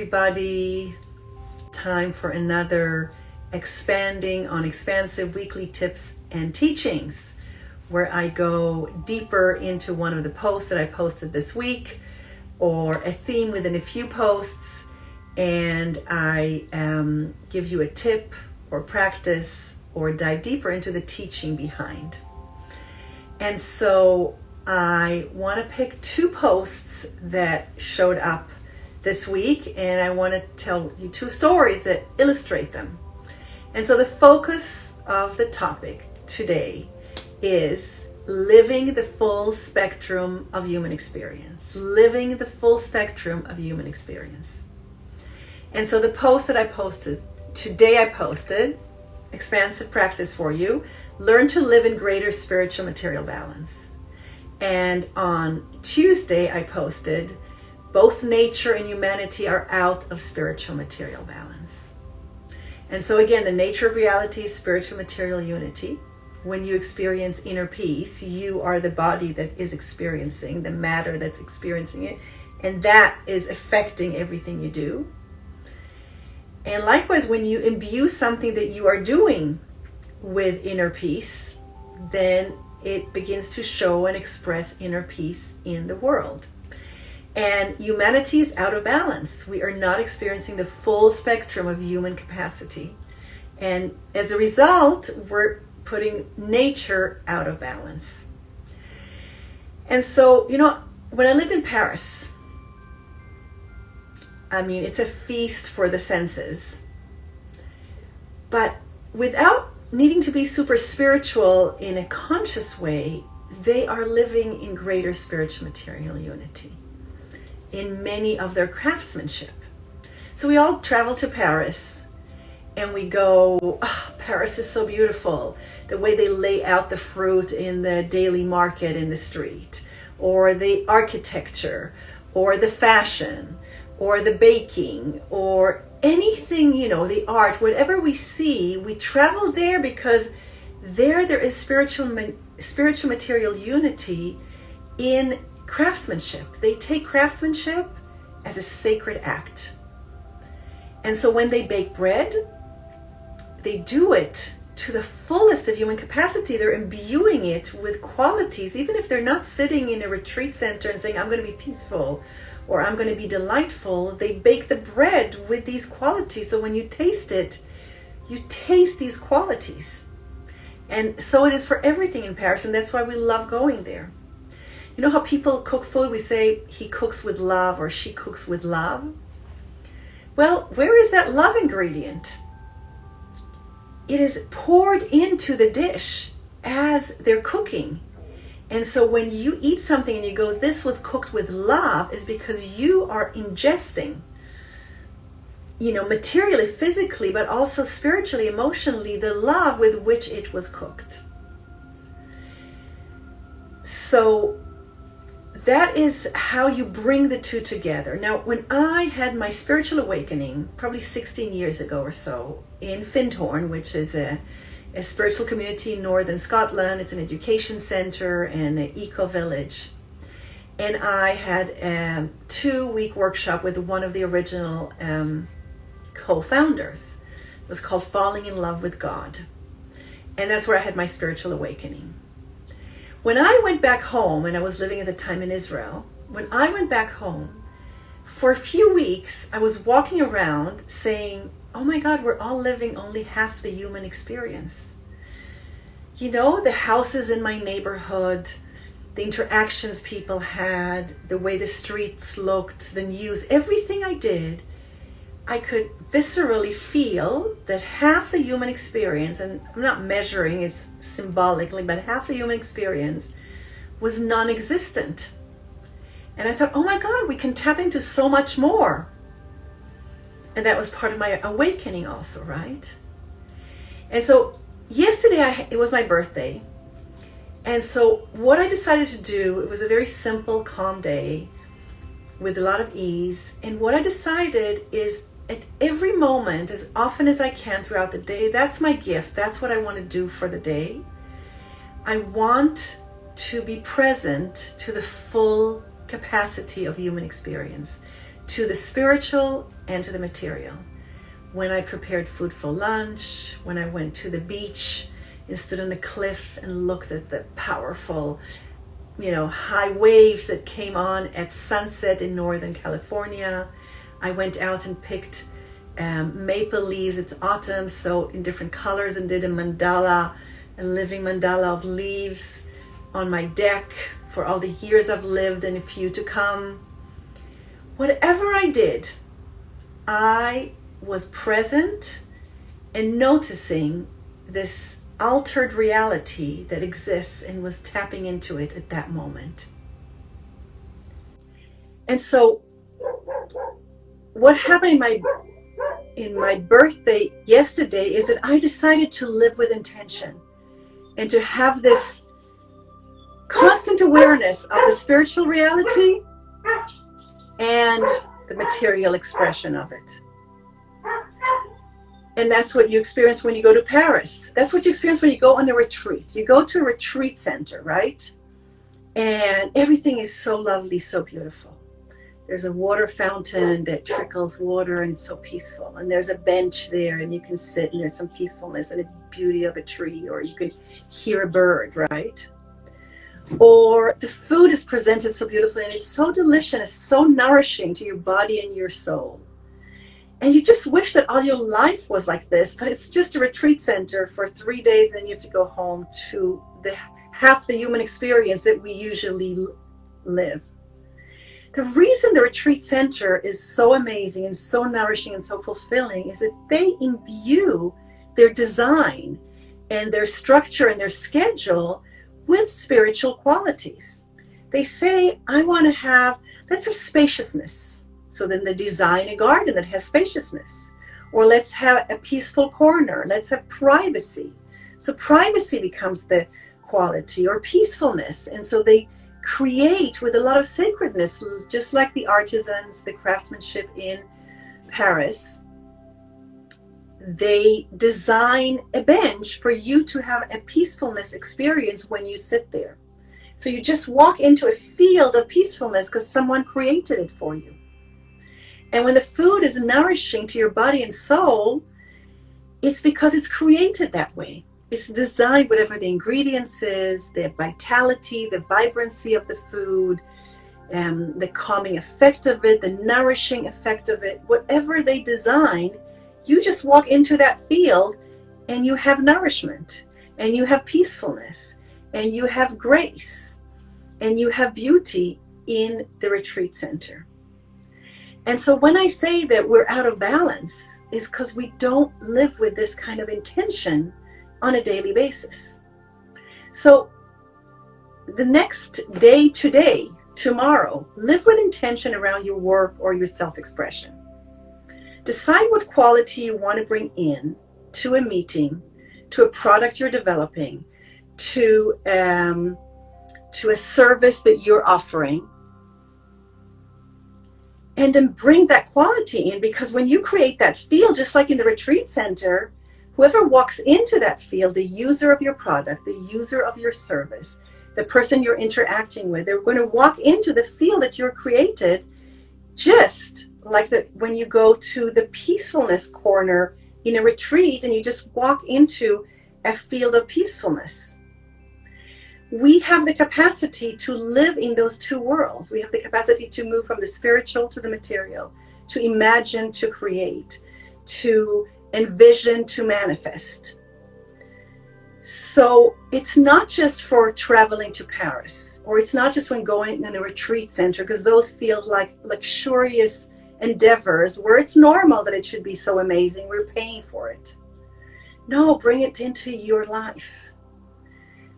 everybody. Time for another expanding on expansive weekly tips and teachings, where I go deeper into one of the posts that I posted this week or a theme within a few posts, and I give you a tip or practice or dive deeper into the teaching behind. And so I want to pick two posts that showed up this week, and I want to tell you two stories that illustrate them. And so the focus of the topic today is living the full spectrum of human experience. Living the full spectrum of human experience. And so the post that I posted, today I posted, expansive practice for you, learn to live in greater spiritual material balance. And on Tuesday I posted, both nature and humanity are out of spiritual material balance. And so again, the nature of reality is spiritual material unity. When you experience inner peace, you are the body that is experiencing, the matter that's experiencing it, and that is affecting everything you do. And likewise, when you imbue something that you are doing with inner peace, then it begins to show and express inner peace in the world. And humanity is out of balance. We are not experiencing the full spectrum of human capacity. And as a result, we're putting nature out of balance. And so, when I lived in Paris, it's a feast for the senses. But without needing to be super spiritual in a conscious way, they are living in greater spiritual material unity in many of their craftsmanship. So we all travel to Paris and we go, Paris is so beautiful. The way they lay out the fruit in the daily market in the street, or the architecture, or the fashion, or the baking, or anything, the art, whatever we see, we travel there because there is spiritual material unity in craftsmanship. They take craftsmanship as a sacred act. And so when they bake bread, they do it to the fullest of human capacity. They're imbuing it with qualities, even if they're not sitting in a retreat center and saying, I'm going to be peaceful or I'm going to be delightful. They bake the bread with these qualities. So when you taste it, you taste these qualities. And so it is for everything in Paris, and that's why we love going there. You know how people cook food? We say he cooks with love or she cooks with love. Well, where is that love ingredient? It is poured into the dish as they're cooking. And so when you eat something and you go, this was cooked with love, is because you are ingesting, materially, physically, but also spiritually, emotionally, the love with which it was cooked. So that is how you bring the two together. Now, when I had my spiritual awakening, probably 16 years ago or so, in Findhorn, which is a spiritual community in northern Scotland, it's an education center and an eco-village. And I had a 2-week workshop with one of the original co-founders. It was called Falling in Love with God. And that's where I had my spiritual awakening. When I went back home, and I was living at the time in Israel, when I went back home, for a few weeks, I was walking around saying, oh my God, we're all living only half the human experience. The houses in my neighborhood, the interactions people had, the way the streets looked, the news, everything I did, I could viscerally feel that half the human experience, and I'm not measuring it symbolically, but half the human experience was non-existent. And I thought, oh my God, we can tap into so much more. And that was part of my awakening also, right? And so yesterday, it was my birthday. And so what I decided to do, it was a very simple, calm day with a lot of ease. And what I decided is at every moment, as often as I can throughout the day, that's my gift. That's what I want to do for the day. I want to be present to the full capacity of human experience, to the spiritual and to the material. When I prepared food for lunch, when I went to the beach and stood on the cliff and looked at the powerful, high waves that came on at sunset in Northern California. I went out and picked maple leaves. It's autumn, so in different colors, and did a living mandala of leaves on my deck for all the years I've lived and a few to come. Whatever I did, I was present and noticing this altered reality that exists and was tapping into it at that moment. And so what happened in my birthday yesterday is that I decided to live with intention and to have this constant awareness of the spiritual reality and the material expression of it. And that's what you experience when you go to Paris. That's what you experience when you go on a retreat. You go to a retreat center, right? And everything is so lovely, so beautiful. There's a water fountain that trickles water and it's so peaceful. And there's a bench there and you can sit and there's some peacefulness and the beauty of a tree, or you can hear a bird, right? Or the food is presented so beautifully and it's so delicious, it's so nourishing to your body and your soul. And you just wish that all your life was like this, but it's just a retreat center for 3 days, and then you have to go home to half the human experience that we usually live. The reason the retreat center is so amazing and so nourishing and so fulfilling is that they imbue their design and their structure and their schedule with spiritual qualities. They say, let's have spaciousness. So then they design a garden that has spaciousness. Or let's have a peaceful corner. Let's have privacy. So privacy becomes the quality, or peacefulness. And so they create with a lot of sacredness, just like the artisans, the craftsmanship in Paris. They design a bench for you to have a peacefulness experience when you sit there. So you just walk into a field of peacefulness because someone created it for you. And when the food is nourishing to your body and soul, it's because it's created that way. It's designed, whatever the ingredients is, the vitality, the vibrancy of the food, the calming effect of it, the nourishing effect of it, whatever they design, you just walk into that field and you have nourishment, and you have peacefulness, and you have grace, and you have beauty in the retreat center. And so when I say that we're out of balance, is because we don't live with this kind of intention on a daily basis. So the next day, today, tomorrow, live with intention around your work or your self-expression. Decide what quality you want to bring in to a meeting, to a product you're developing, to a service that you're offering. And then bring that quality in, because when you create that field, just like in the retreat center, whoever walks into that field, the user of your product, the user of your service, the person you're interacting with, they're going to walk into the field that you're created, just like when you go to the peacefulness corner in a retreat and you just walk into a field of peacefulness. We have the capacity to live in those two worlds. We have the capacity to move from the spiritual to the material, to imagine, to create, to envision, to manifest. So it's not just for traveling to Paris, or it's not just when going in a retreat center, because those feel like luxurious endeavors where it's normal that it should be so amazing. We're paying for it. No, bring it into your life.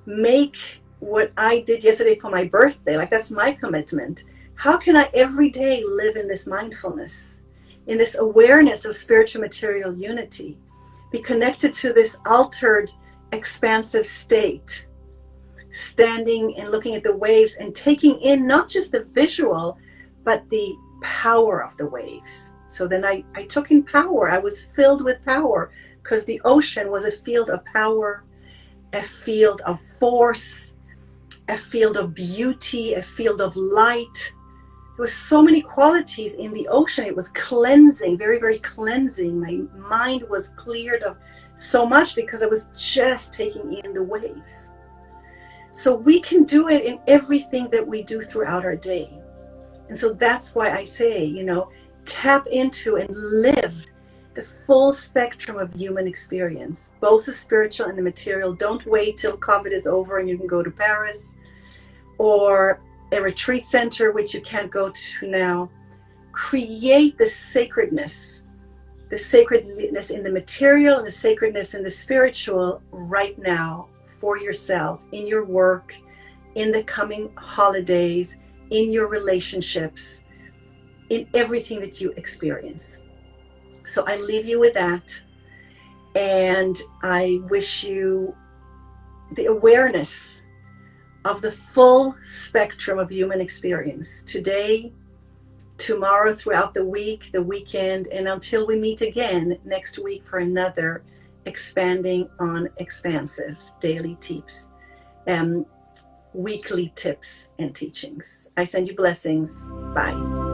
Make what I did yesterday for my birthday, that's my commitment. How can I every day live in this mindfulness, in this awareness of spiritual material unity, be connected to this altered, expansive state, standing and looking at the waves and taking in not just the visual, but the power of the waves. So then I took in power. I was filled with power because the ocean was a field of power, a field of force, a field of beauty, a field of light, there was so many qualities in the ocean. It was cleansing, very, very cleansing. My mind was cleared of so much because I was just taking in the waves. So we can do it in everything that we do throughout our day. And so that's why I say, tap into and live the full spectrum of human experience, both the spiritual and the material. Don't wait till COVID is over and you can go to Paris or a retreat center, which you can't go to now. Create the sacredness in the material and the sacredness in the spiritual right now for yourself, in your work, in the coming holidays, in your relationships, in everything that you experience. So I leave you with that, and I wish you the awareness of the full spectrum of human experience today, tomorrow, throughout the week, the weekend, and until we meet again next week for another Expanding on Expansive daily tips, weekly tips and teachings. I send you blessings. Bye.